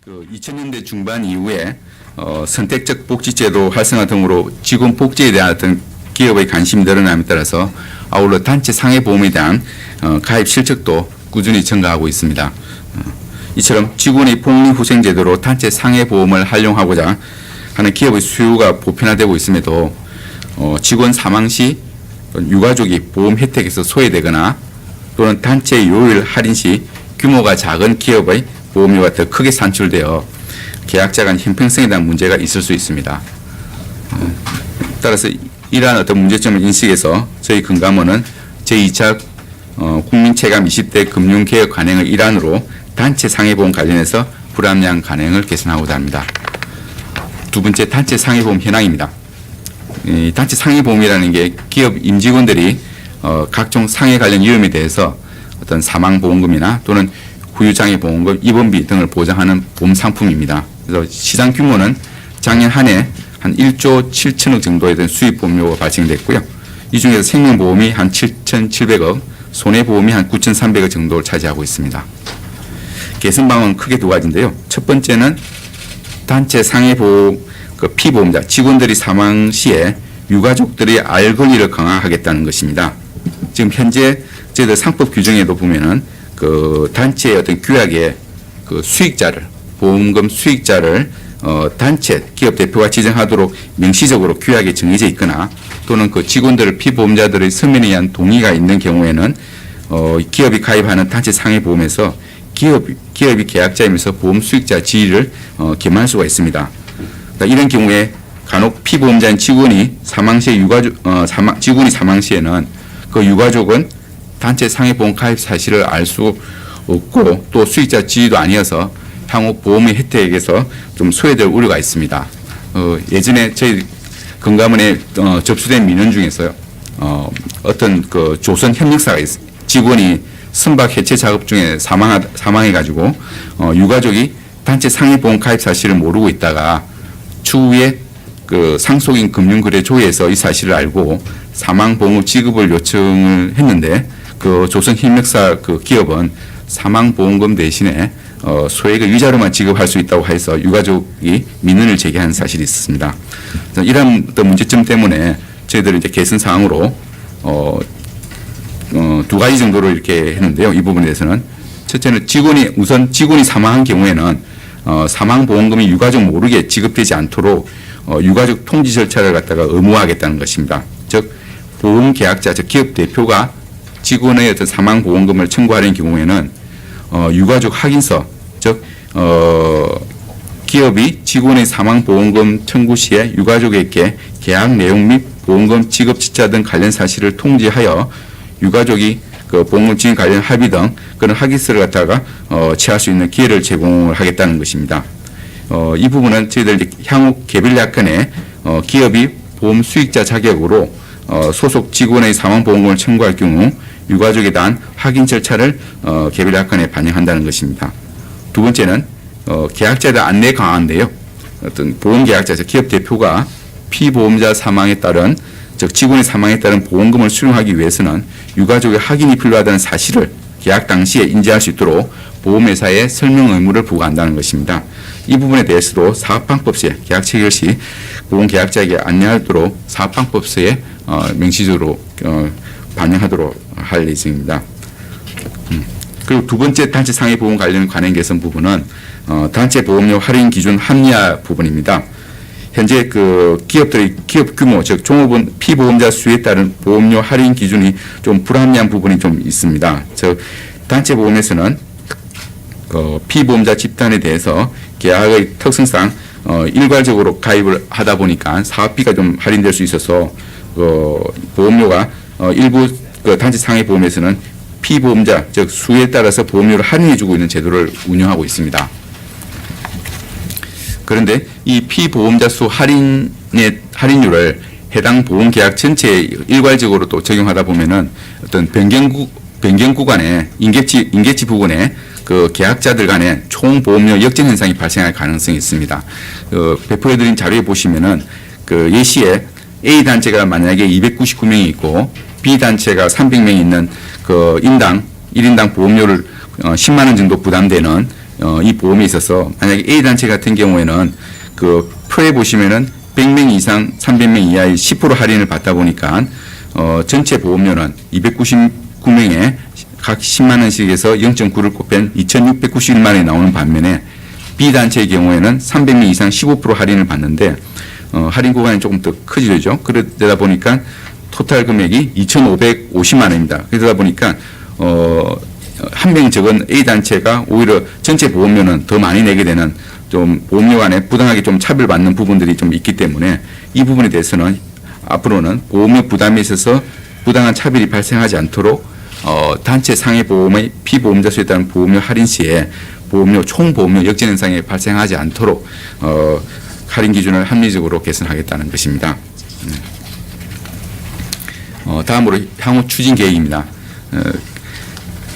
2000년대 중반 이후에 선택적 복지제도 활성화 등으로 직원 복지에 대한 어떤 기업의 관심이 늘어남에 따라서 아울러 단체 상해보험에 대한 가입 실적도 꾸준히 증가하고 있습니다. 이처럼 직원의 복리후생제도로 단체 상해보험을 활용하고자 하는 기업의 수요가 보편화되고 있음에도 직원 사망 시 유가족이 보험 혜택에서 소외되거나 또는 단체 요일 할인 시 규모가 작은 기업의 보험료가 더 크게 산출되어 계약자 간 형평성에 대한 문제가 있을 수 있습니다. 따라서 이러한 어떤 문제점을 인식해서 저희 금감원은 제2차 국민체감 20대 금융개혁 관행의 일환으로 단체 상해보험 관련해서 불합리한 관행을 개선하고자 합니다. 두 번째, 단체 상해보험 현황입니다. 이 단체 상해보험이라는 게 기업 임직원들이 각종 상해 관련 위험에 대해서 어떤 사망보험금이나 또는 후유장애보험금, 입원비 등을 보장하는 보험 상품입니다. 그래서 시장 규모는 작년 한 해 한 1조 7천억 정도에 대한 수입 보험료가 발생됐고요. 이 중에서 생명보험이 한 7,700억, 손해보험이 한 9,300억 정도를 차지하고 있습니다. 개선 방안은 크게 두 가지인데요. 첫 번째는 단체 상해보험 피보험자, 직원들이 사망 시에 유가족들이 알 권리를 강화하겠다는 것입니다. 지금 현재 저희들 상법 규정에도 보면은 단체의 어떤 규약에 수익자를, 보험금 수익자를 단체 기업 대표가 지정하도록 명시적으로 규약에 정해져 있거나 또는 직원들 피보험자들의 서면에 의한 동의가 있는 경우에는 기업이 가입하는 단체 상해보험에서 기업이 계약자이면서 보험 수익자 지위를 겸할 수가 있습니다. 그러니까 이런 경우에 간혹 피보험자인 직원이 사망 시에 직원이 사망 시에는 그 유가족은 단체 상해보험 가입 사실을 알 수 없고 또 수익자 지위도 아니어서 향후 보험의 혜택에서 좀 소외될 우려가 있습니다. 예전에 저희 금감원에 접수된 민원 중에서요, 어떤 조선 협력사가 직원이 선박 해체 작업 중에 사망해가지고 유가족이 단체 상해보험 가입 사실을 모르고 있다가 추후에 상속인 금융거래조에서 이 사실을 알고 사망보험 지급을 요청을 했는데 조선 협력사 기업은 사망보험금 대신에 소액의 위자료만 지급할 수 있다고 해서 유가족이 민원을 제기한 사실이 있었습니다. 이런 문제점 때문에 저희들이 이제 개선 사항으로 두 가지 정도로 이렇게 했는데요. 이 부분에 대해서는 첫째는 직원이 사망한 경우에는 사망보험금이 유가족 모르게 지급되지 않도록 유가족 통지 절차를 갖다가 의무화하겠다는 것입니다. 즉 보험계약자, 즉 기업 대표가 직원의 어떤 사망보험금을 청구하는 경우에는 유가족 확인서, 즉 기업이 직원의 사망보험금 청구 시에 유가족에게 계약 내용 및 보험금 지급 지자 등 관련 사실을 통지하여 유가족이 보험금 지급 관련 합의 등 그런 합의서를 갖다가 취할 수 있는 기회를 제공을 하겠다는 것입니다. 이 부분은 저희들 향후 개별 약관에 기업이 보험 수익자 자격으로 소속 직원의 사망보험금을 청구할 경우 유가족에 대한 확인 절차를 개별 약관에 반영한다는 것입니다. 두 번째는 계약자에 대한 안내 강화인데요. 어떤 보험계약자에서 기업 대표가 피보험자 사망에 따른, 즉 직원의 사망에 따른 보험금을 수령하기 위해서는 유가족의 확인이 필요하다는 사실을 계약 당시에 인지할 수 있도록 보험회사에 설명 의무를 부과한다는 것입니다. 이 부분에 대해서도 사업방법서에 계약 체결 시 보험계약자에게 안내하도록 사업방법서에 명시적으로 반영하도록 할 예정입니다. 그리고 두 번째 단체 상해보험 관련 관행 개선 부분은 단체 보험료 할인 기준 합리화 부분입니다. 현재 기업 규모, 즉 종업원 피보험자 수에 따른 보험료 할인 기준이 좀 불합리한 부분이 좀 있습니다. 즉 단체 보험에서는 피보험자 집단에 대해서 계약의 특성상 일괄적으로 가입을 하다 보니까 사업비가 좀 할인될 수 있어서 보험료가 일부 단체 상해보험에서는 피보험자, 즉 수에 따라서 보험료를 할인해주고 있는 제도를 운영하고 있습니다. 그런데 이 피보험자 수 할인율을 해당 보험계약 전체에 일괄적으로 또 적용하다 보면은 어떤 변경 구간에 인계치 부분에 계약자들 간의 총 보험료 역전 현상이 발생할 가능성이 있습니다. 배포해드린 자료에 보시면은 예시에 A 단체가 만약에 299명이 있고 B 단체가 300명이 있는 인당 1인당 보험료를 10만 원 정도 부담되는 이 보험에 있어서 만약에 A 단체 같은 경우에는 그 표에 보시면은 100명 이상 300명 이하의 10% 할인을 받다 보니까 전체 보험료는 299명에 각 10만 원씩에서 0.9를 곱한 2,691만 원이 나오는 반면에 B 단체의 경우에는 300명 이상 15% 할인을 받는데 할인 구간이 조금 더 커지죠. 그러다 보니까 토탈 금액이 2,550만 원입니다. 그러다 보니까 한 명 적은 A 단체가 오히려 전체 보험료는 더 많이 내게 되는 좀 보험료 간에 부당하게 좀 차별받는 부분들이 좀 있기 때문에 이 부분에 대해서는 앞으로는 보험료 부담에 있어서 부당한 차별이 발생하지 않도록 단체 상해 보험의 피보험자 수에 따른 보험료 할인 시에 보험료 총 보험료 역전 현상이 발생하지 않도록 할인 기준을 합리적으로 개선하겠다는 것입니다. 다음으로 향후 추진 계획입니다.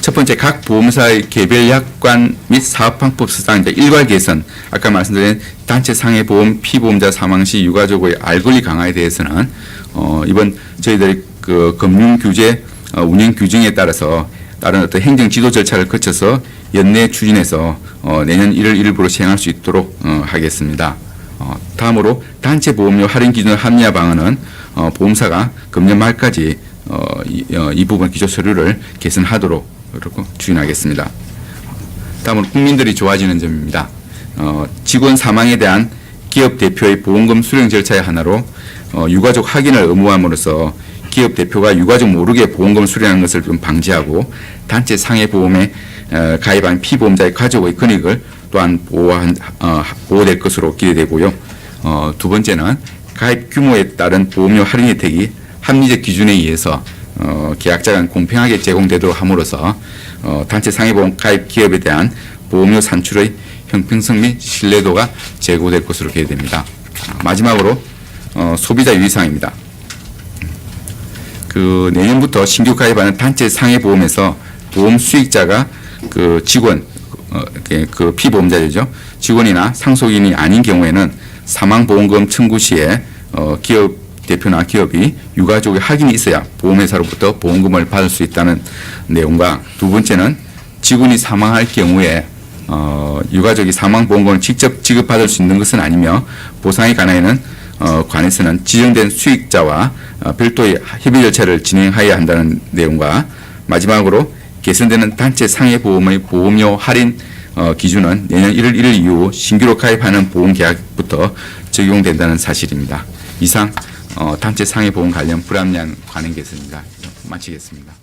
첫 번째, 각 보험사의 개별 약관 및 사업방법 수당 일괄 개선, 아까 말씀드린 단체 상해 보험 피보험자 사망 시 유가족의 알 권리 강화에 대해서는 이번 저희들이 그 금융 규제 운영 규정에 따라서 다른 어떤 행정 지도 절차를 거쳐서 연내 추진해서 내년 1월 1일부로 시행할 수 있도록 하겠습니다. 다음으로 단체 보험료 할인 기준 합리화 방안은 보험사가 금년 말까지 이 부분 기초 서류를 개선하도록 그렇고 추진하겠습니다. 다음으로 국민들이 좋아지는 점입니다. 직원 사망에 대한 기업 대표의 보험금 수령 절차의 하나로 유가족 확인을 의무함으로써 기업 대표가 유가족 모르게 보험금을 수령하는 것을 좀 방지하고 단체 상해 보험에 가입한 피보험자의 가족의 권익을 또한 보호될 것으로 기대되고요. 두 번째는 가입 규모에 따른 보험료 할인 혜택이 합리적 기준에 의해서 계약자 간 공평하게 제공되도록 함으로써 단체 상해보험 가입 기업에 대한 보험료 산출의 형평성 및 신뢰도가 제고될 것으로 기대됩니다. 마지막으로 소비자 유의사항입니다. 그 내년부터 신규 가입하는 단체 상해보험에서 보험 수익자가 그 직원, 그 피보험자죠. 직원이나 상속인이 아닌 경우에는 사망보험금 청구 시에 기업 대표나 기업이 유가족의 확인이 있어야 보험회사로부터 보험금을 받을 수 있다는 내용과, 두 번째는 직원이 사망할 경우에 유가족이 사망보험금을 직접 지급받을 수 있는 것은 아니며 보상에 관해서는 지정된 수익자와 별도의 협의 절차를 진행하여야 한다는 내용과, 마지막으로 개선되는 단체 상해보험의 보험료 할인 기준은 내년 1월 1일 이후 신규로 가입하는 보험계약부터 적용된다는 사실입니다. 이상 단체 상해보험 관련 불합리한 관행 개선입니다. 마치겠습니다.